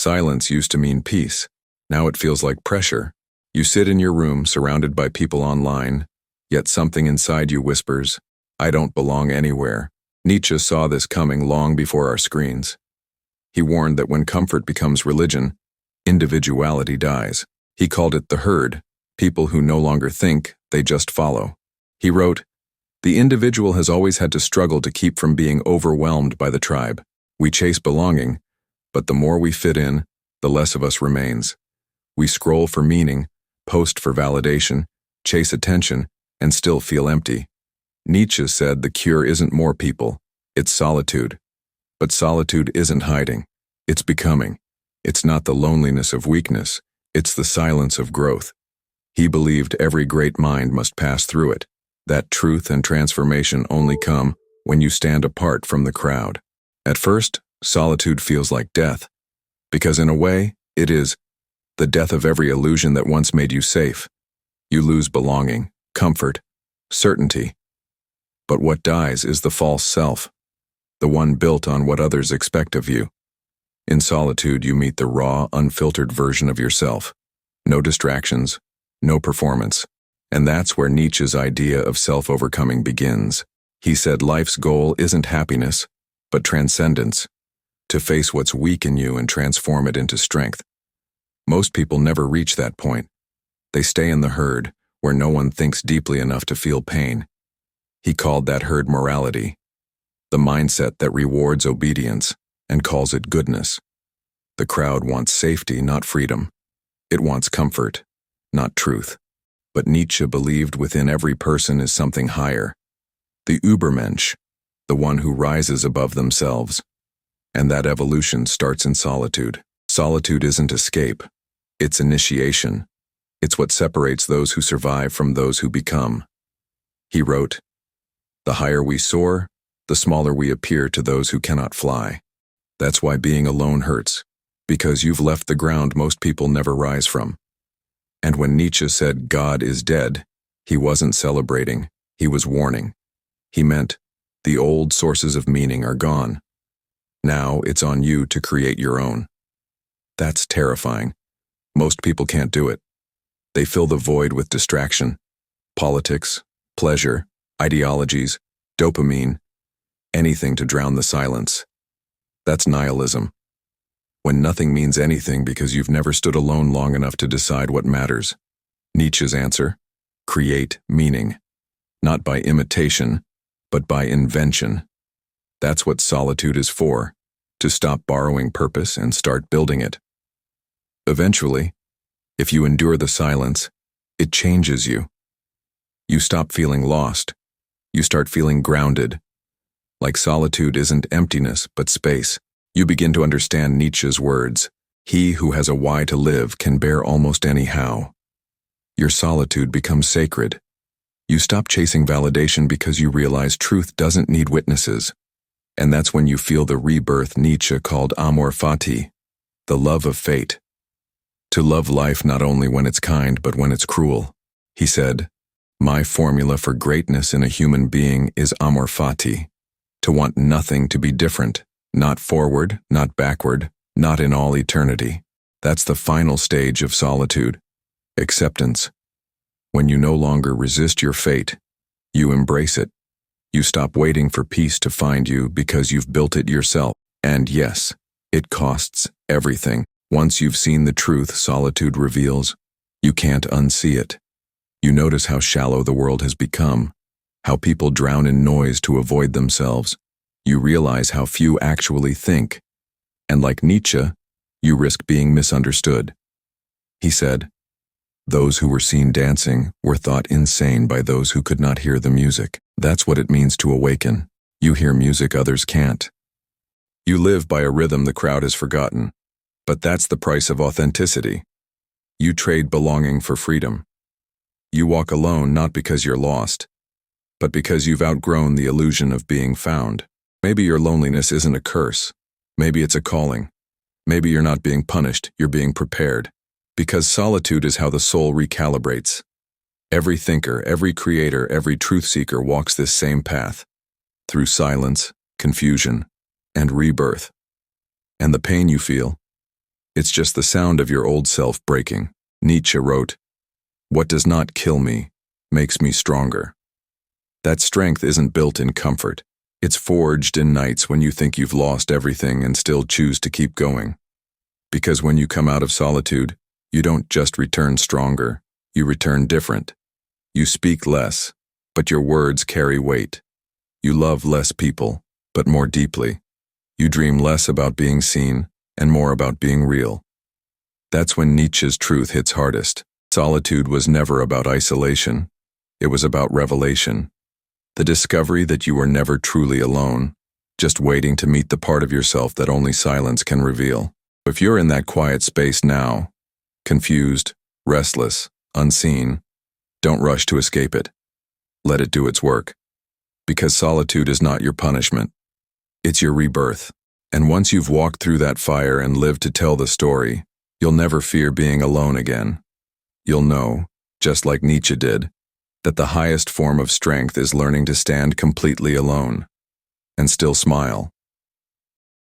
Silence used to mean peace. Now it feels like pressure. You sit in your room surrounded by people online, yet something inside you whispers, "I don't belong anywhere." Nietzsche saw this coming long before our screens. He warned that when comfort becomes religion, individuality dies. He called it the herd, people who no longer think, they just follow. He wrote, "The individual has always had to struggle to keep from being overwhelmed by the tribe. We chase belonging, but the more we fit in, the less of us remains. We scroll for meaning, post for validation, chase attention, and still feel empty." Nietzsche said the cure isn't more people, it's solitude. But solitude isn't hiding, it's becoming. It's not the loneliness of weakness, it's the silence of growth. He believed every great mind must pass through it, that truth and transformation only come when you stand apart from the crowd. At first, solitude feels like death, because in a way, it is the death of every illusion that once made you safe. You lose belonging, comfort, certainty. But what dies is the false self, the one built on what others expect of you. In solitude, you meet the raw, unfiltered version of yourself. No distractions, no performance. And that's where Nietzsche's idea of self-overcoming begins. He said life's goal isn't happiness, but transcendence, to face what's weak in you and transform it into strength. Most people never reach that point. They stay in the herd, where no one thinks deeply enough to feel pain. He called that herd morality, the mindset that rewards obedience and calls it goodness. The crowd wants safety, not freedom. It wants comfort, not truth. But Nietzsche believed within every person is something higher, the Übermensch, the one who rises above themselves. And that evolution starts in solitude. Solitude isn't escape, it's initiation. It's what separates those who survive from those who become. He wrote, "The higher we soar, the smaller we appear to those who cannot fly. That's why being alone hurts, because you've left the ground most people never rise from." And when Nietzsche said God is dead, he wasn't celebrating, he was warning. He meant, the old sources of meaning are gone. Now it's on you to create your own. That's terrifying. Most people can't do it. They fill the void with distraction, politics, pleasure, ideologies, dopamine, anything to drown the silence. That's nihilism. When nothing means anything because you've never stood alone long enough to decide what matters. Nietzsche's answer? Create meaning. Not by imitation, but by invention. That's what solitude is for, to stop borrowing purpose and start building it. Eventually, if you endure the silence, it changes you. You stop feeling lost. You start feeling grounded. Like solitude isn't emptiness, but space. You begin to understand Nietzsche's words. He who has a why to live can bear almost any how. Your solitude becomes sacred. You stop chasing validation because you realize truth doesn't need witnesses. And that's when you feel the rebirth Nietzsche called amor fati, the love of fate. To love life not only when it's kind, but when it's cruel. He said, "My formula for greatness in a human being is amor fati, to want nothing to be different. Not forward, not backward, not in all eternity." That's the final stage of solitude. Acceptance. When you no longer resist your fate, you embrace it. You stop waiting for peace to find you because you've built it yourself. And yes, it costs everything. Once you've seen the truth solitude reveals, you can't unsee it. You notice how shallow the world has become, how people drown in noise to avoid themselves. You realize how few actually think, and like Nietzsche, you risk being misunderstood. He said, "Those who were seen dancing were thought insane by those who could not hear the music." That's what it means to awaken. You hear music others can't. You live by a rhythm the crowd has forgotten, but that's the price of authenticity. You trade belonging for freedom. You walk alone not because you're lost, but because you've outgrown the illusion of being found. Maybe your loneliness isn't a curse. Maybe it's a calling. Maybe you're not being punished, you're being prepared. Because solitude is how the soul recalibrates. Every thinker, every creator, every truth seeker walks this same path, through silence, confusion, and rebirth. And the pain you feel, It's just the sound of your old self breaking. Nietzsche wrote, "What does not kill me makes me stronger." That strength isn't built in comfort. It's forged in nights when you think you've lost everything and still choose to keep going. Because when you come out of solitude, you don't just return stronger, you return different. You speak less, but your words carry weight. You love less people, but more deeply. You dream less about being seen and more about being real. That's when Nietzsche's truth hits hardest. Solitude was never about isolation. It was about revelation. The discovery that you were never truly alone, just waiting to meet the part of yourself that only silence can reveal. If you're in that quiet space now, confused, restless, unseen, don't rush to escape it. Let it do its work. Because solitude is not your punishment. It's your rebirth. And once you've walked through that fire and lived to tell the story, you'll never fear being alone again. You'll know, just like Nietzsche did, that the highest form of strength is learning to stand completely alone and still smile.